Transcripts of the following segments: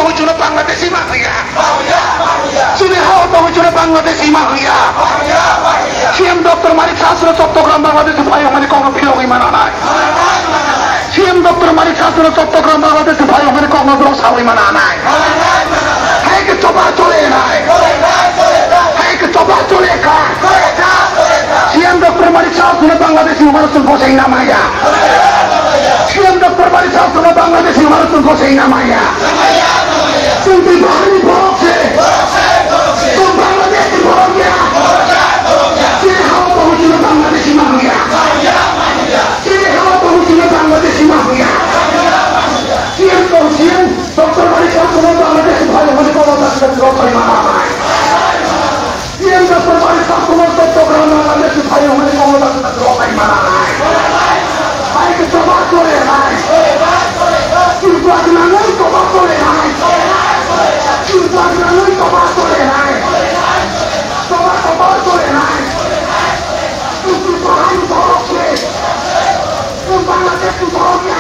হইছিল বাংলাদেশি মাফিয়া চীনে হাওয়া হইছিল বাংলাদেশি মাফিয়া সিএম ডক্টর মালিক শাস্ত্র চট্টগ্রাম বাংলাদেশি ভাই ওখানে কোনো বিরোধী মানা নাই সিএম ডক্টর মালিক শাস্ত্র চট্টগ্রাম বাংলাদেশি ভাই ওখানে কোনো সাহই মানা নাই হ্যাঁ চোপা চলে নাই হ্যাঁ চোপা চলে খা সিএম ডক্টর মালিক শাস্ত্র বাংলাদেশি মানুষ বসেই নামাইয়া সিএম ডক্টর মালিক শাস্ত্র বাংলাদেশি মানুষ বসেই নামাইয়া তুমি বাঙালি বলছে তুমি বাংলাদেশি বল গিয়া চীনে হাওয়া হইছিল বাংলাদেশি মাফিয়া চীনে হাওয়া হইছিল বাংলাদেশি মাফিয়া সিএম ডক্টর মালিক শাস্ত্র বাংলাদেশি ভাই ওখানে কোনো রক্ষাই মানা নাই সিএম ডক্টর মালিক শাস্ত্র চট্টগ্রাম বাংলাদেশি ভাই ওখানে কোনো রক্ষাই মানা নাই ভাইকে জমা করে নাই কিন্তু আপনার জমা করে নাই কিন্তু আপনার জমা করে নাই জমা করে নাই কিন্তু বাঙালি ধরছে বাংলাদেশ ধরছে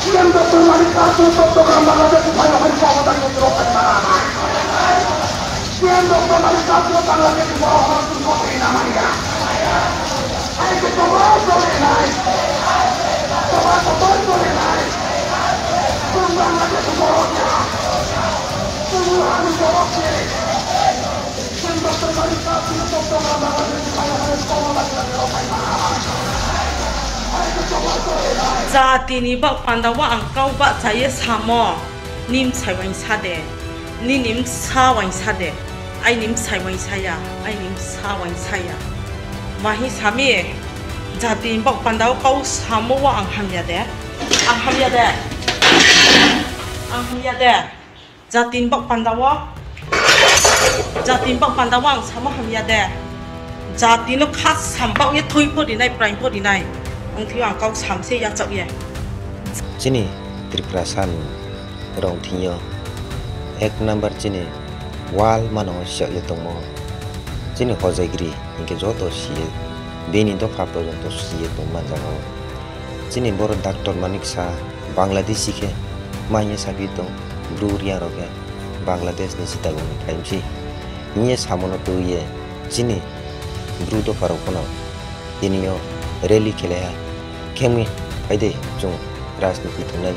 সিএম ডক্টর মালিক শাস্ত্র চট্টগ্রাম বাংলাদেশি ভাই ওখানে ক্ষমতা কিন্তু রক্ষাই মানা নাই সিএম ডক্টর মালিক শাস্ত্র বাংলাদেশি বড় হওয়ার কথাই না মাইয়া ভাইকে জমা করে নাই জমা করে নাই তুমি বাংলাদেশি ধরছে তুমি আমি ধরছে সিএম ডক্টর মালিক শাস্ত্র চট্টগ্রাম বাংলাদেশি ভাই ওখানে ক্ষমতা কিন্তু রক্ষাই মানা নাই Zatini bak pandawa ang kau bak saya samo nim sai wan sade ni nim sa wan sade ai nim sai wan saya ai nim sa wan saya mahi sami zatini bak pandawa kau samo wa ang ham ya de zatini bak pandawa ang samo ham ya de zatini khas sambak ye thui po dinai prime po dinai ang thiang kau samse ya chak ye Sini Triprasan rong thiyo ek number sini wal mano syak ye tongmo sini hojaigri inke joto siye beni do phapto joto siye tongma jago sini bor doctor manik sa bangladeshi ke maiye sabi tong bruria roke bangladesh ni sitago taimsi niye samono to ye sini brudo farokono iniyo rally khele khemi aide jong राजनीति थांनाय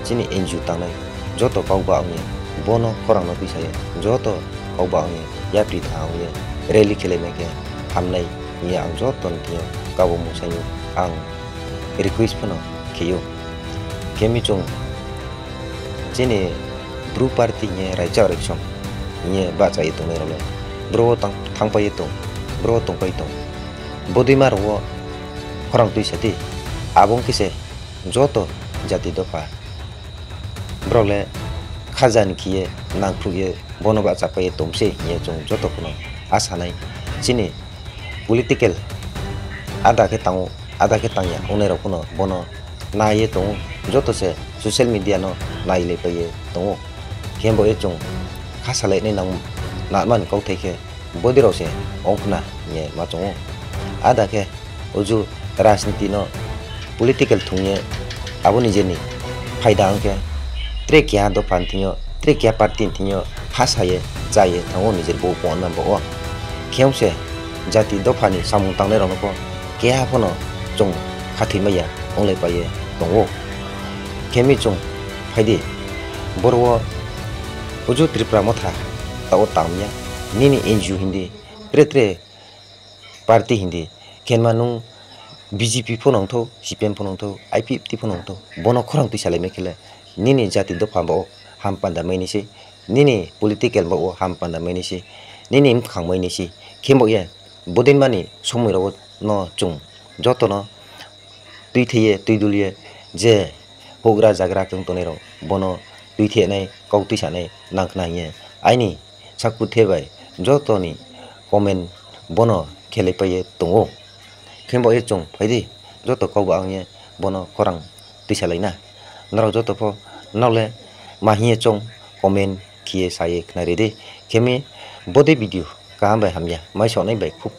जिनि NGO थांनाय जत गावबा आंनि बनो खरांनो फैसायो जत गावबा आंनि याप्रि थांयो rally खेलेमेके हामनाय नि आं जत नथियो गावबो मुसायो आं रिक्वेस्ट फनो खेयो केमि जं जिनि ब्रु पार्टी नि रायजा इलेक्शन नि बाचाय तंनाय रले ब्रो थांपाय तं ब्रो तंपाय तं बदिमार वो खरां तुइसाति आबं किसे जत जाति दफा ब्रले खाजान किए नांगफ्रुगे बनोबा चापाये तमसे ये जों जतखनो आसानाय जिनि पलिटिकल आदा के तांया उनेर कोनो बनो नाये दं जतसे सोशल मीडिया नो नायले पाये दं केमबो जों खासालायने नामान कौथैके बदिरावसे अंखना ये माचों आदा के उजु राजनीति नो पलिटिकल थुंगे Abu ni jeni फायदा अंके ट्रेकिया दो पांतियो ट्रेकिया पार्टी तियो हासाये जाये थांगो निजेर बो पन बो खेमसे जाति दफानि सामुं तांनाय रनको केया फनो जों खाथि मैया ओंले पाये दंगो केमि जों फायदि बरवा उजु त्रिपुरा मथा ताओ तामया निनि एनजिअ हिंदी ट्रे पार्टी हिंदी केनमानु BJP फोनांथौ CPM फोनांथौ IPFT फोनांथौ बनो खरां तुइसाले मेखेले निनि जाति दफा बो हाम पान्दा मैनिसि निनि पलिटिकल बो हाम पान्दा मैनिसि निनि खांमैनिसि खेमबो ये बदिनमानि समयराव न जों जतनो तुइथेये तुइदुलिये जे होग्रा जाग्रा जों तनेरो बनो तुइथेनाय गाव तुइसानाय नांखनाये आइनि साकु थेबाय जतनि कमेन्ट बनो खेलेपाये दंगो खेमबो ये जों फायदि जत गावबा आंनि बनो खरां तुइसालायना नराव जत फो नावले माहिये जों कमेन्ट किए साये खनारेदि खेमि बदे भिडिअ काम बाय हामया माइ सनाय बाय खुब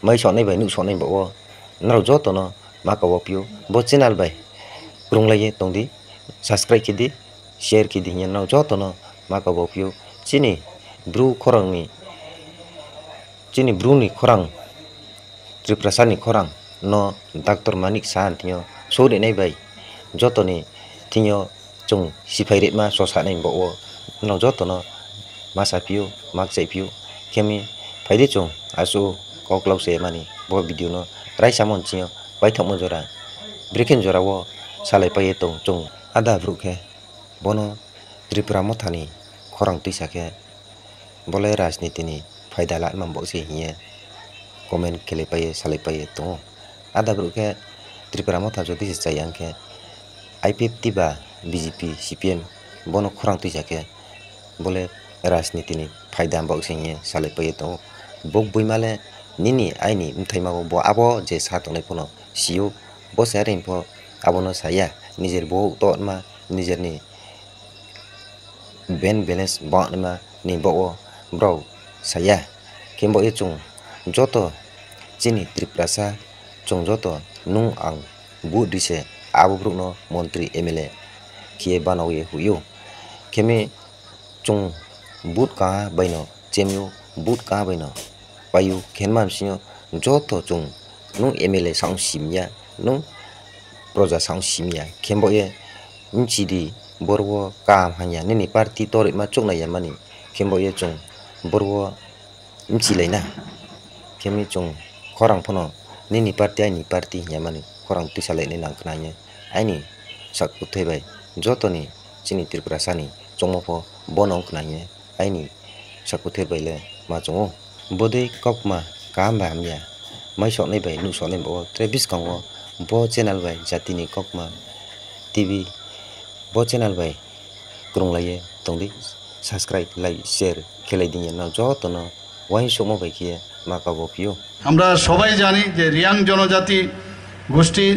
माइ सनाय बाय नु सनाय बो नराव जतनो माकाव पियो बो चैनल बाय रुंलाये तंदि सब्सक्राइब किदि share ki di no joto no maka bo piu chini bru khorang ni chini bru ni khorang Triprasan ni khorang no Dr. Manik Sahan tinyo so de nei bai joto ni tinyo chung sipai ret ma so sa nei bo no joto no masa piu mak chai piu kemi phaide chung asu koklau se mani bo video no rai samon chinyo bai thamo jora breaking jora wo salai pai tong chung ada bruke bono Tripura mothani khorang tuisa ke bole rajniti ni phaida la mambo se hiye comment kele pai salai pai to ada bruke Tripura motha jodi se chayang ke IPFT ba BJP CPM bono khorang tuisa ke bole rajniti ni phaida mambo se hiye salai pai to bok buimale nini aini mthaima bo abo je satone pono siu bo sarin po abono saya nijer bo to ma nijer ni ben balance bo ma ni bo bro saya kembo ye chung joto chini Triprasa chung joto nung ang bu dise abo brukno montri MLA kie banawe huyo kemi chung but ka baino chemyu but ka baino payu khenmam sinyo joto chung nung MLA sang simya nung proja sang simya kembo ye nchidi borwo kam hanya nini party torit ma chukna yamani kembo ye chung borwo nchi leina kemi chung khorang phono nini party ai ni party yamani khorang tisale ni nangknanya aini sak uthai bai joto ni chini Tripurasa ni chongmopho bonong knanya aini sak uthai bai le ma chongo bodei kokma kam ba amya mai sok nei bai nu sok nei bo Travis kongo bo channel bai jatini kokma TV bo channel bai krong laye tongdi subscribe like share kelai dinya na joto no wai somo bai kiye maka bo piyo আমরা সবাই জানি যে রিয়াং জনজাতি গোষ্ঠী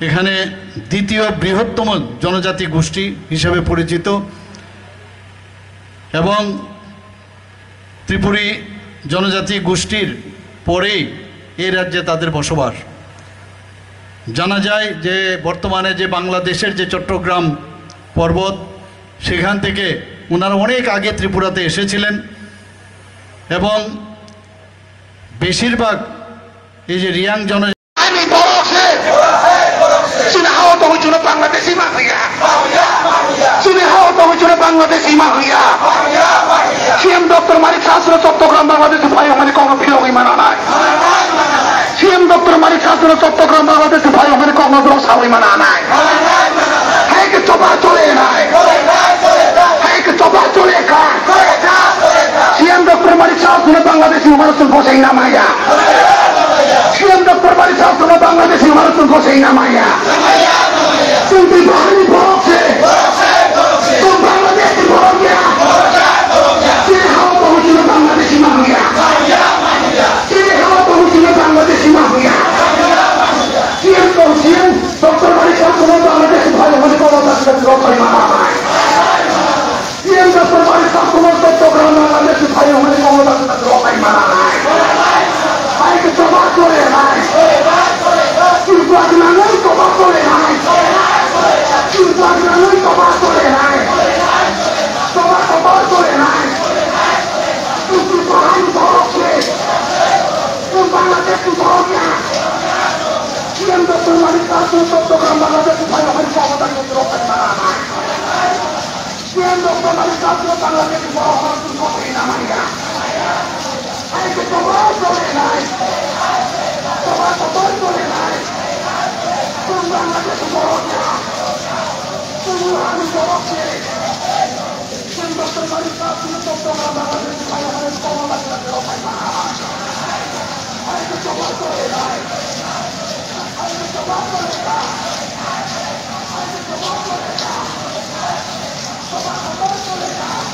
এখানে দ্বিতীয় বৃহত্তম জনজাতি গোষ্ঠী হিসেবে পরিচিত এবং ত্রিপুরী জনজাতি গোষ্ঠীর পরেই এই রাজ্যে তাদের বসবাস জানা যায় যে বর্তমানে যে বাংলাদেশের যে চট্টগ্রাম পর্বত সেখান থেকে ওনারা অনেক আগে ত্রিপুরাতে এসেছিলেন এবং বেশিরভাগ এই যে রিয়াং জনজাতি বাংলাদেশি মাফিয়া চীনে হাওয়া তো হয়েছিল বাংলাদেশি মাফিয়া সিএম ডক্টর মানিক শাস্ত্র চট্টগ্রাম বাংলাদেশে ভাই ওখানে কোনো ফিরোগী মানা নাই সিএম ডক্টর মানিক শাস্ত্র চট্টগ্রাম বাংলাদেশে ভাই ওখানে কোনো সাউরি মানা নাই হ্যাঁ কে চোপা চলে নাই হ্যাঁ কে চোপা চলে খায় সিএম ডক্টর মানিক শাস্ত্র বাংলাদেশি মানুষের বসেই নামাইয়া সিএম ডক্টর মানিক শাস্ত্র বাংলাদেশি মানুষের বসেই নামাইয়া Sunti Bahani Borokse Sun Bangladeshi Borokya Sini hawa pahujuna Bangladeshi Mahya Sini hawa pahujuna Bangladeshi Mahya Sian Dr. Manik Shastrana Bangladeshi Bhai Hone Kono Tasika Rokai Manamai Sian Dr. Manik Shastrana Chottogram Bangladeshi Bhai Hone Kono Tasika Rokai Manamai Hai ke coba chole hai Kirpat nangai coba chole hai Kirpat nangai coba chole hai coba chole hai Sunti Bahani Borokse Sun Bangladeshi Borokya Sian Dr. Manik Shastrana Chottogram Bangladeshi Bhai Hone Kono Tasika Rokai Manamai Sian Dr. Manik Shastrana Bangladeshi Bhai Hone Kono Tasika Rokai Manamai Hai ke coba chole hai coba chole hai Sun Bangladeshi Borokya Sun Bahani Borokse Sun Dr. Manik Shastrana Chottogram Bangladeshi Bhai Hone Kono Tasika Rokai Manamai Hai ke coba chole hai hai ke coba chole hai hai ke coba chole hai coba chole hai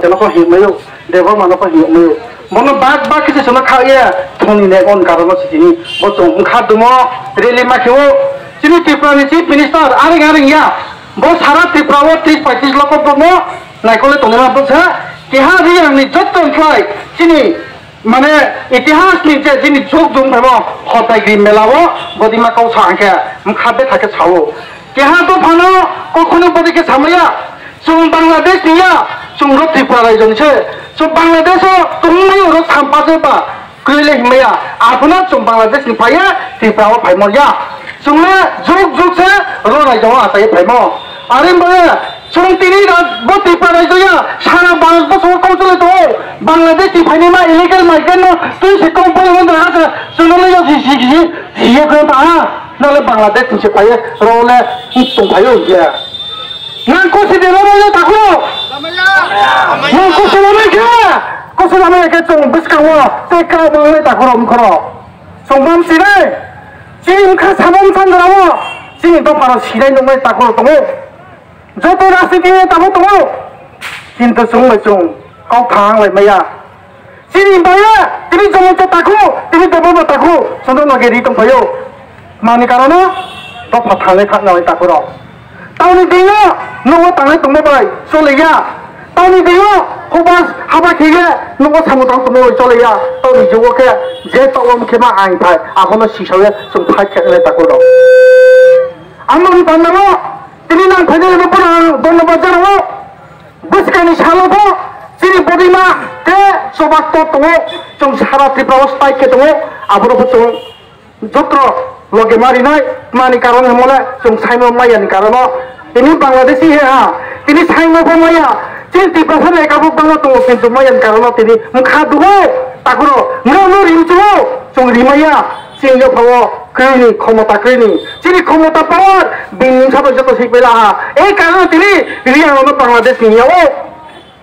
cho nó có hiểu mấy không để có mà nó có hiểu mấy mà nó bác cái sự nó khai ya thằng này con cả nó chỉ ni một种khác đúng không để lên mà thiếu sini Tripura ni chief minister aring ya bos syarat Tripura 30-35 loko promo naik oleh tonggak bos keha dia ni jatuh fly sini মানে ইতিহাস নিচে যিনি যোগ যোগ ভাব হতাইগ্রি মেলাবো বদিমা cow সাংকে খাবে থাকে ছাও কেহা তো ফানো কখনো বদিকে সামরিয়া সুং বাংলাদেশ নিয়া সুং রো ত্রিপুরা রাজ্যনিছে সুং বাংলাদেশ তুমি রো সাম্পাজেবা কইলে হিমায়া আপনা সুং বাংলাদেশ নিফায়া ত্রিপুরা ফাইমরিয়া সুংলে যোগ যোগসে রো রাজ্য আতাই ফাইমো আরে বলে সুং তিনি বো ত্রিপুরা রাজ্যয়া সারা ভারতবর্ষ কৌশলে তো বাংলাদেশ টিফাইনি মা ইলিগাল মাইগ্রেন্ট তুই সে কোম্পানি মধ্যে আছে শুনলে যদি শিখি ইয়ে করে তা নালে বাংলাদেশ নিচে পাইয়ে রোলে তুম পাইও যে না কোসি দেলো বলে তাকো না কোসি নামে কে কোসি নামে কে চং বিসকাও তে কা বলে তাকো রম করো সংবাম সিরে জিম খা সাবম সান্দ্রাও জিম তো পারো সিরাই নমে তাকো তুমি যত রাজনীতি তাকো তুমি কিন্তু সঙ্গে চং কও থাং লাই মাইয়া sini bayar, ini jangan cetaku, ini double cetaku, sondong lagi di tempat yo. Mani karena, tu patah lek nak lek taku ro. Tahun ini dia, nunggu tangan tunggu bay, soalnya. Tahun ini dia, hubas haba kaya, nunggu samudang tunggu soalnya. Tahun ini juga kaya, jadi tahun kema aing thai, aku nak sisanya sumpai kaya lek taku ro. Amma di bandar lo, ini nang thai ni pun bandar bajar lo, bus kani salah tu. Sini bodi mah ke sobat to tungu cung syarat di bawah stay ke tungu abro cung jotro loge mari nai mani karon hemole cung saino mayan karono ini Bangladeshi ha ini saino pemaya sini di pasar le kabu bangla tungu pintu mayan karono tini mukha dugo takuro ngono rincu cung rimaya sini yo pawo kini khomota kini sini khomota power bingin satu joto sikbela ha karono tini riang ono Bangladesh ni ya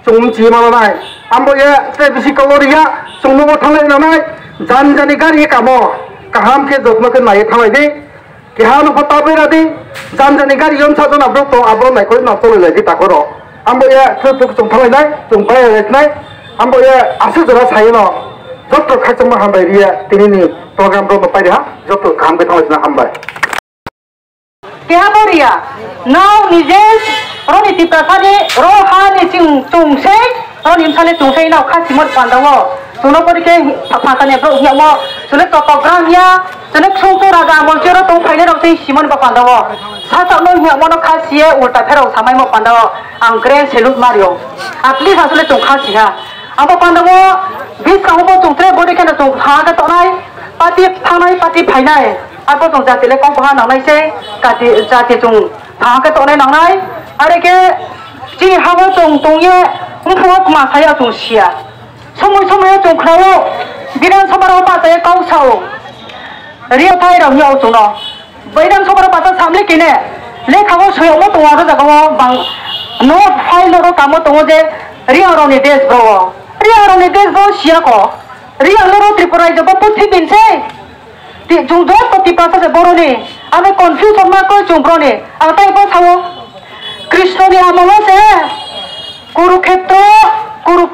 Sungji malah naik, ambo ya televisi kaloria, sungguh thalai naik, janjani gari kamu, kaham ke jodma ke naik thalai di, kaham apa beradi, janjani gari yang satu nabrak to, abro naik kau nak tolong lagi tak koro, ambo ya televisi sung thalai naik, sung bayar naik, ambo ya asal jelas saya no, jodoh kacang mahambai dia, tini ni program bro bapak dia, jodoh kaham ke thalai nak hambai. Kehaboria, now nijes. Roni tipe tadi rohani cungsei, roni misalnya cungsei nak kasih mod pandawo, suno pergi pakannya bro hiak mo, suno topogramnya, suno cungtu raga mo jero tung kaya nak sih simon pandawo, satu lo hiak mo nak kasih ulta perau samai mo pandawo, angkren selut Mario, at least asal cung kasih ha, apa pandawo, bis kamu mo cungtre boleh kena cung haga tonai, pati painai, apa cung jati le kong bahan nangai se, jati cung haga tonai nangai. Ada ke, jadi hawa tongye, umpuat masa ya tongsia, semua tong kau, bidan sabara apa saya kau saw, ria thai ram ya tongno, bidan sabara apa samle kene, lek hawa saya mau tong ada jaga bang, no file loro kamu tong je, ria roni des bro sia ko, ria loro Tripura jaga putih binse, di jungdot ko tipe apa seboro ni, ame confuse sama ko jungbro ni, apa ibu saw. Krishna di amalo se Kurukshetra Kuru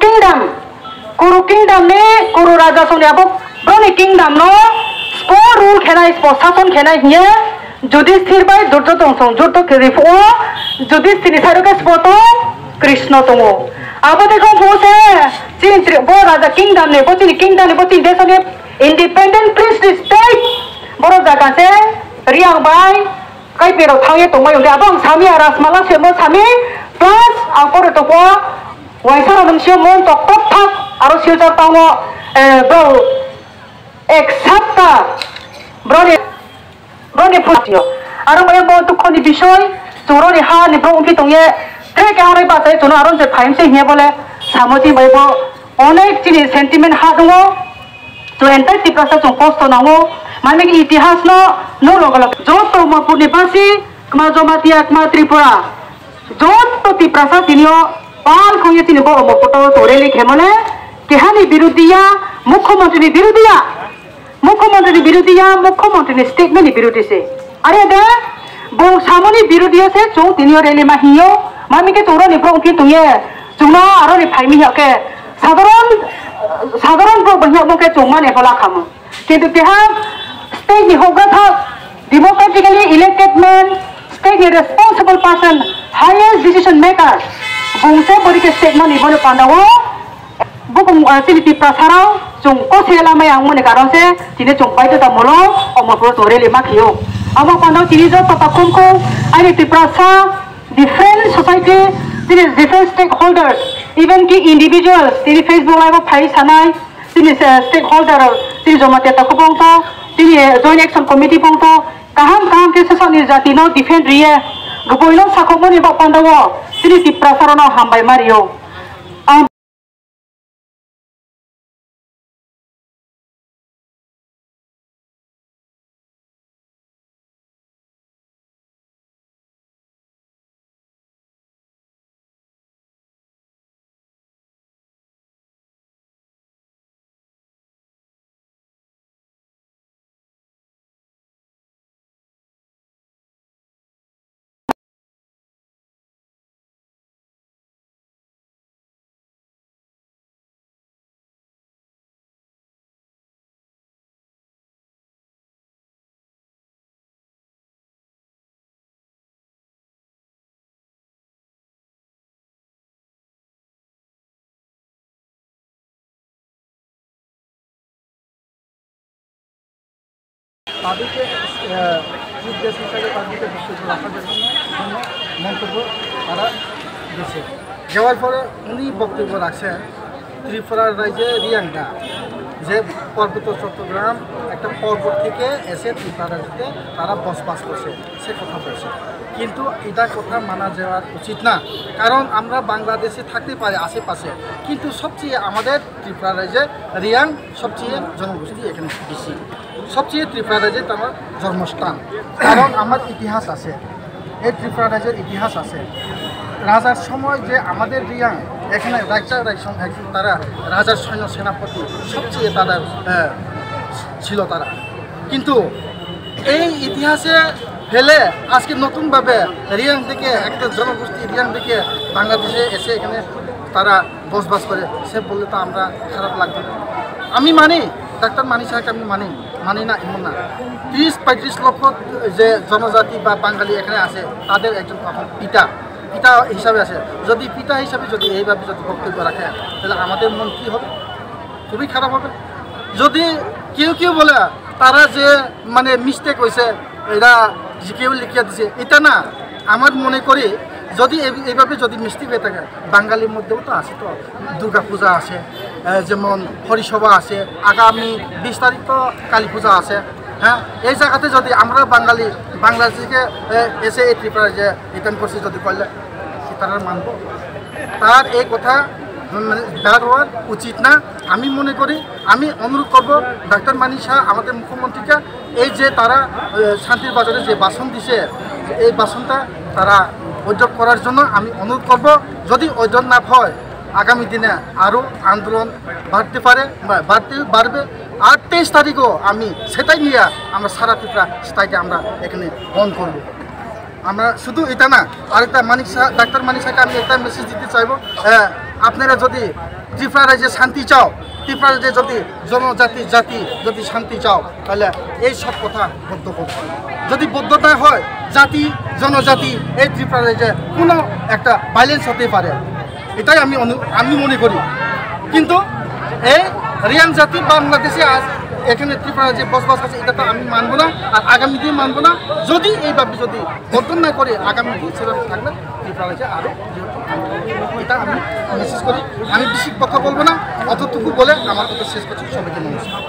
Kingdom ni Kuru Raja Sonia bu Broni Kingdom no sport rule kena sport sason kena hiya Judisthir by Durjo Tongsong Jurto Kirifu Judisthir ni saru ke sport to Krishna tongo apa dekho bo se cintri bo Raja Kingdom ni bo tin desa ni independent princely state boro jaga se riang by kai pero thangye tongma yong abang sami aras mala semo sami plus angkor to ko waisara nam sio mon tok top thak aro siljar tango bro exapta brone putio aro moy bo to khoni bishoy churoni ha ni bro ki tongye tre ke harai ba sai chuno aron je phaim se he bole samoti bai bo onek chini sentiment ha dongo to enter tipasa chung post nango mami ki itihas no logalak jot to mapur nipasi kma jomatia kma Tripura jot to tiprasa tinio pal khoye tini bo mo photo tore likhe mane kehani birudiya mukhyamantri ni statement ni birudi se are de bo samoni birudiya se chung tinio rele ma hiyo mami ke chura ni bro ki tuye chuna aro ni phaimi hake সাধারণ বহিয়ামকে চৌমান এফলা খামো কিন্তু তেহা state নি হোগা থা democratically elected ni responsible person, highest decision maker. Bungse beri ke statement ibu ni pandawa. Bukan sini di prasarau, jungko selama yang mau negara se, sini jungko itu tak mulu, omor puluh sore 5 kilo. Ama pandau sini jo tata kumko, ini di prasa different society, sini different stakeholders, even ki individuals, sini Facebook live pai sanai, sini stakeholder, sini joma teta kupongto, sini joint action committee pongto, kaham ke sesuatu ni jati no defend ria, gupoilo sakomo ni bak pandawa, sini di prasarau no hambai Mario. তাদেরকে chief guest হিসাবে তাদেরকে বক্তব্য রাখার জন্য মন্তব্য তারা দিয়েছে। যাওয়ার পরে উনি বক্তব্য রাখছেন ত্রিপুরার রাজ্যে রিয়াংটা যে পার্বত্য চট্টগ্রাম একটা পর্বত থেকে এসে ত্রিপুরা রাজ্যে তারা বসবাস করছে সে কথা বলছে, কিন্তু এটা কথা মানা যাওয়া উচিত না। কারণ আমরা বাংলাদেশে থাকতে পারি আশেপাশে, কিন্তু সবচেয়ে আমাদের ত্রিপুরা রাজ্যে রিয়াং সবচেয়ে জনগোষ্ঠী এখানে বেশি, সবচেয়ে ত্রিপুরা রাজ্যে তার জন্মস্থান। কারণ আমার ইতিহাস আছে, এই ত্রিপুরা রাজ্যের ইতিহাস আছে। রাজার সময় যে আমাদের রিয়াং এখানে তারা রাজার সৈন্য সেনাপতি সবচেয়ে তারা ছিল তারা, কিন্তু এই ইতিহাসে ফেলে আজকে নতুনভাবে রিয়াং থেকে একটা জনগোষ্ঠী রিয়াং থেকে বাংলাদেশে এসে এখানে তারা বসবাস করে, সে বললে তো আমরা খারাপ লাগবে না। আমি মানি, ডাক্তার মানি সাহেবকে আমি মানি না এমন না। 30-35 লক্ষ যে জনজাতি বা বাঙালি এখানে আছে তাদের একজন পিতা হিসাবে আছে। যদি পিতা হিসাবে যদি এইভাবে যদি বক্তব্য রাখে তাহলে আমাদের মন কী হবে? খুবই খারাপ হবে। যদি কেউ বলে তারা যে মানে মিস্টেক হয়েছে, এরা কেউ লিখিয়ে দিছে, এটা না। আমার মনে করি যদি এইভাবে যদি মিস্টেক হয়ে থাকে, বাঙালির মধ্যেও তো আছে, তো দুর্গা পূজা আছে, যেমন হরিসভা আছে, আগামী 20 তারিখ তো কালী পূজা আছে। হ্যাঁ, এই জায়গাতে যদি আমরা বাংলাদেশকে এসে এই ত্রিপুরা যে রিটার্ন করছি যদি করলে তারা মানব? তার এই কথা মানে ব্যাড হওয়ার উচিত না। আমি মনে করি, আমি অনুরোধ করব ডাক্তার মানি শাহ আমাদের মুখ্যমন্ত্রীকে, এই যে তারা শান্তির বাজারে যে ভাষণ দিছে এই ভাষণটা তারা অর্জন করার জন্য আমি অনুরোধ করব। যদি অর্জন না হয় আগামী দিনে আরও আন্দোলন বাড়বে। আর 23 তারিখও আমি সেটাই নিয়ে আমরা সারা ত্রিপুরা স্থায়ীকে আমরা এখানে বন্ধ করব। আমরা শুধু এটা না, আরেকটা ডাক্তার মানিক শাহকে আমি একটা মেসেজ দিতে চাইব, আপনারা যদি ত্রিপুরা রাজ্যে শান্তি চাও, ত্রিপুরা রাজ্যে যদি জাতি যদি শান্তি চাও, তাহলে এই সব কথা বদ্ধ করবে। যদি বদ্ধতা হয় জনজাতি এই ত্রিপুরা রাজ্যে কোনো একটা ভাইলেন্স হতে পারে, এটাই আমি মনে করি। কিন্তু এই রিয়াং জাতি বাংলাদেশে এখানে ত্রিপুরা যে বসবাস আছে এটা তো আমি মানব না, আর আগামী দিন মানব না। যদি এইভাবে যদি বর্তন না করে আগামী দিন সেভাবে থাকলে ত্রিপুরা রাজ্যে আরও এটা আমি মেসেজ করি। আমি বেশি কথা বলবো না, অতটুকু বলে আমার কথা শেষ করছি। সবাইকে নমস্কার।